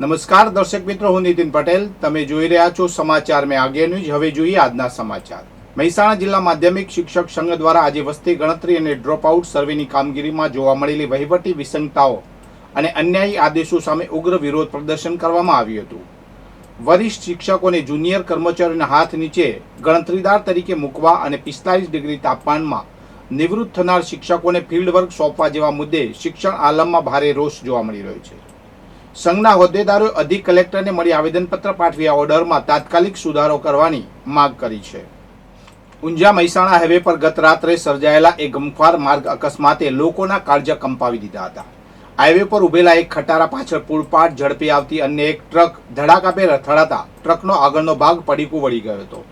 નમસ્કાર દર્શક મિત્રો, હું નીતિન પટેલ. તમે જોઈ રહ્યા છો સમાચાર મેં આગે ન્યૂઝ. હવે જોઈએ આજના સમાચાર. મહેસાણા જિલ્લા માધ્યમિક શિક્ષક સંઘ દ્વારા આજે વસ્તી ગણતરી અને ડ્રોપ આઉટ સર્વેની કામગીરીમાં જોવા મળેલી વહીવટી વિસંગતાઓ અને અન્યાયી આદેશો સામે ઉગ્ર વિરોધ પ્રદર્શન કરવામાં આવ્યું હતું. વરિષ્ઠ શિક્ષકોને જુનિયર કર્મચારીઓના હાથ નીચે ગણતરીદાર તરીકે મૂકવા અને 45 ડિગ્રી તાપમાનમાં નિવૃત્ત થનાર શિક્ષકોને ફિલ્ડ વર્ક સોંપવા જેવા મુદ્દે શિક્ષણ આલમમાં ભારે રોષ જોવા મળી રહ્યો છે. સંઘના હોદ્દેદારોએ અધિક કલેક્ટરને મળી આવેદનપત્ર પાઠવી આ ઓર્ડરમાં તાત્કાલિક સુધારો કરવાની માંગ કરી છે. ઊંઝા મહેસાણા હાઈવે પર ગત રાત્રે સર્જાયેલા એક ગમખ્વાર માર્ગ અકસ્માતે લોકોના કાળજા કંપાવી દીધા હતા. હાઈવે પર ઉભેલા એક ખટારા પાછળ પૂરપાટ ઝડપે આવતી અન્ય એક ટ્રક ધડાકાભેર અથડાતા ટ્રકનો આગળનો ભાગ પડીકું વળી ગયો હતો.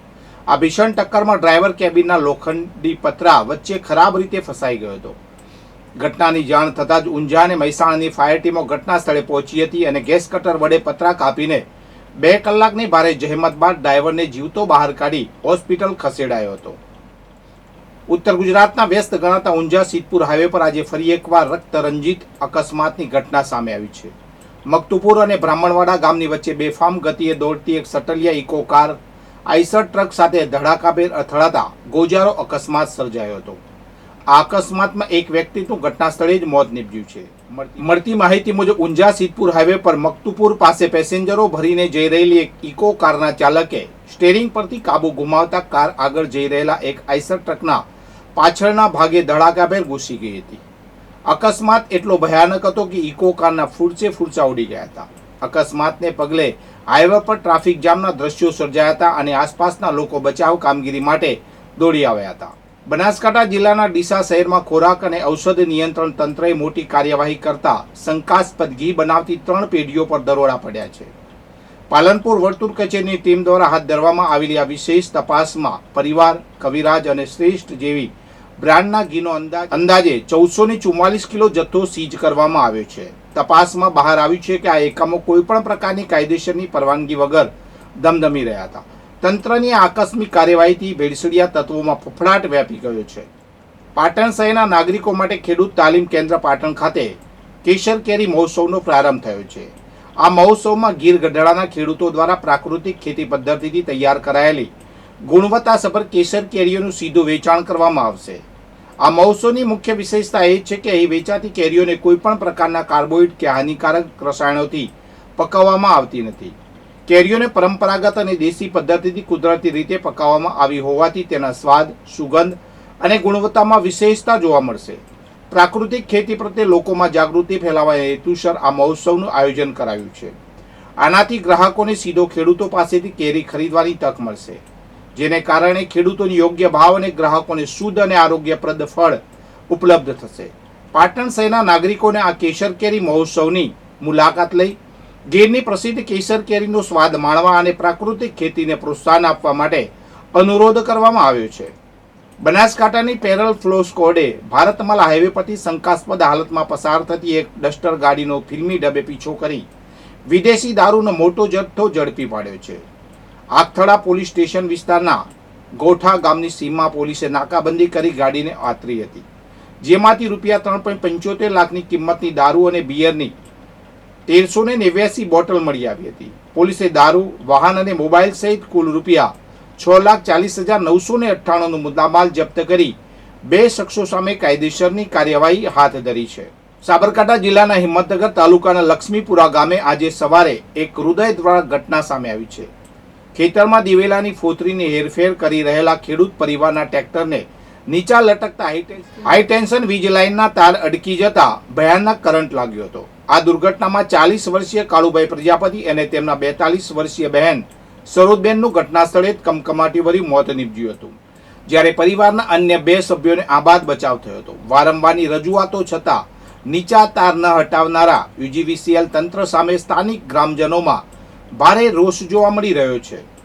આ ભીષણ ટક્કરમાં ડ્રાઈવર કેબિનના લોખંડી પતરા વચ્ચે ખરાબ રીતે ફસાઈ ગયો હતો. ઘટનાની જાણ થતાં જ ઊંઝા અને મહેસાણાની ફાયર ટીમો ઘટના સ્થળે પહોંચી હતી અને ગેસ કટર વડે પતરા કાપીને 2 કલાકની ભારે જહેમત બાદ ડ્રાઈવરને જીવતો બહાર કાઢી હોસ્પિટલ ખસેડાયો હતો. ઉત્તર ગુજરાતના વ્યસ્ત ગણાતા ઊંઝા સિદ્ધપુર હાઈવે પર આજે ફરી એકવાર રક્તરંજિત અકસ્માતની ઘટના સામે આવી છે. મકતુપુર અને બ્રાહ્મણવાડા ગામની વચ્ચે બેફામ ગતિએ દોડતી એક સટલિયા ઇકો કાર આઈસર ટ્રક સાથે ધડાકાભેર અથડાતા ગોજારો અકસ્માત સર્જાયો હતો. આ અકસ્માતમાં એક વ્યક્તિનું ઘટના સ્થળે જ મોત નીપજ્યું છે. મળતી માહિતી મુજબ ઊંઝા સિદ્ધપુર હાઈવે પર મકતુપુર પાસે પેસેન્જરો ભરીને જઈ રહેલી એક ઇકો કારના ચાલકે સ્ટીયરિંગ પરથી કાબુ ગુમાવતા કાર આગળ જઈ રહેલા એક આઈસર ટ્રકના પાછળના ભાગે ધડાકાભેર ઘૂસી ગઈ હતી. અકસ્માત એટલો ભયાનક હતો કે ઇકો કારના ફૂરચા ઉડી ગયા હતા. અકસ્માતને પગલે હાઈવે પર ટ્રાફિક જામના દ્રશ્યો સર્જાયા હતા અને આસપાસના લોકો બચાવ કામગીરી માટે દોડી આવ્યા હતા. બનાસકાંઠા જિલ્લાના ડીસા શહેરમાં ખોરાક અને ઔષધ નિયંત્રણ તંત્રએ મોટી કાર્યવાહી કરતા શંકાસ્પદ ઘી બનાવતી 3 પેઢીઓ પર દરોડા પડ્યા છે. પાલનપુર વર્તુળ કચેરીની ટીમ દ્વારા હાથ ધરવામાં આવેલી આ વિશેષ તપાસમાં પરિવાર, કવિરાજ અને શ્રેષ્ઠ જેવી બ્રાન્ડના ઘીનો અંદાજે 1444 કિલો જથ્થો સીઝ કરવામાં આવ્યો છે. તપાસમાં બહાર આવ્યું છે કે આ એકમો કોઈપણ પ્રકારની કાયદેસરની પરવાનગી વગર ધમધમી રહ્યા હતા. તંત્રની આકસ્મિક કાર્યવાહીથી ભેળસેળિયા તત્વોમાં ફફડાટ વ્યાપી ગયો છે. પાટણ શહેરના નાગરિકો માટે ખેડૂત તાલીમ કેન્દ્ર પાટણ ખાતે કેસર કેરી મહોત્સવનો પ્રારંભ થયો છે. આ મહોત્સવમાં ગીર ગઢડાના ખેડૂતો દ્વારા પ્રાકૃતિક ખેતી પદ્ધતિથી તૈયાર કરાયેલી ગુણવત્તાસભર કેસર કેરીઓનું સીધું વેચાણ કરવામાં આવશે. આ મહોત્સવની મુખ્ય વિશેષતા એ છે કે અહીં વેચાતી કેરીઓને કોઈપણ પ્રકારના કાર્બોઇડ કે હાનિકારક રસાયણોથી પકવવામાં આવતી નથી. કેરીઓને પરંપરાગત અને દેશી પદ્ધતિથી કુદરતી રીતે પકાવવામાં આવી હોવાથી તેના સ્વાદ, સુગંધ અને ગુણવત્તામાં વિશેષતા જોવા મળશે. પ્રાકૃતિક ખેતી પ્રત્યે લોકોમાં જાગૃતિ ફેલાવવા હેતુસર આ મહોત્સવનું આયોજન કરાયું છે. આનાથી ગ્રાહકોને સીધો ખેડૂતો પાસેથી કેરી ખરીદવાની તક મળશે, જેને કારણે ખેડૂતોને યોગ્ય ભાવ અને ગ્રાહકોને શુદ્ધ અને આરોગ્યપ્રદ ફળ ઉપલબ્ધ થશે. પાટણ શહેરના નાગરિકોને આ કેસર કેરી મહોત્સવની મુલાકાત લઈ ગીરની પ્રસિદ્ધ કેસર કેરીનો સ્વાદ માણવા અને પ્રાકૃતિક ખેતીને પ્રોત્સાહન આપવા માટે અનુરોધ કરવામાં આવ્યો છે. બનાસકાંઠાની પેરલ ફ્લો સ્કોડે ભારતમાલા હાઈવે પરથી શંકાસ્પદ હાલતમાં પસાર થતી એક ડસ્ટર ગાડીનો ફિલ્મી ડબે પીછો કરી વિદેશી દારૂનો મોટો જથ્થો ઝડપી પાડ્યો છે. આગથળા પોલીસ સ્ટેશન વિસ્તારના ગોઠા ગામની સીમા પોલીસે નાકાબંધી કરી ગાડીને આતરી હતી, જેમાંથી રૂપિયા 3.75 લાખની કિંમતની દારૂ અને બિયરની 1389 બોટલ મળી આવી હતી. પોલીસે દારૂ, વાહન અને મોબાઈલ સહિત કુલ રૂપિયા 6,40,998નો મુદ્દામાલ જપ્ત કરી 2 શખ્સો સામે કાયદેસરની કાર્યવાહી હાથ ધરી છે. સાબરકાંઠા જિલ્લાના હિંમતનગર તાલુકાના લક્ષ્મીપુરા ગામે આજે સવારે એક હૃદયદ્વારક ઘટના સામે આવી છે. ખેતરમાં દિવેલાની ફોતરીની હેરફેર કરી રહેલા ખેડૂત પરિવારના ટ્રેક્ટરને નીચા લટકતા હાઈ ટેન્શન વીજ લાઇનના તાર અડકી જતા ભયાનક કરંટ લાગ્યો હતો. આ દુર્ઘટનામાં 40 વર્ષીય કાળુભાઈ પ્રજાપતિ અને તેમના 42 વર્ષીય બહેન સરોજબેનનું ઘટના સ્થળે જ કમકમાટીભર્યું મોત નીપજ્યું હતું, જ્યારે પરિવારના અન્ય 2 સભ્યોને આબાદ બચાવ થયો હતો. વારંવારની રજૂઆતો છતાં નીચા તાર ન હટાવનારા યુજીવીસીએલ તંત્ર સામે સ્થાનિક ગ્રામજનોમાં ભારે રોષ જોવા મળી રહ્યો છે.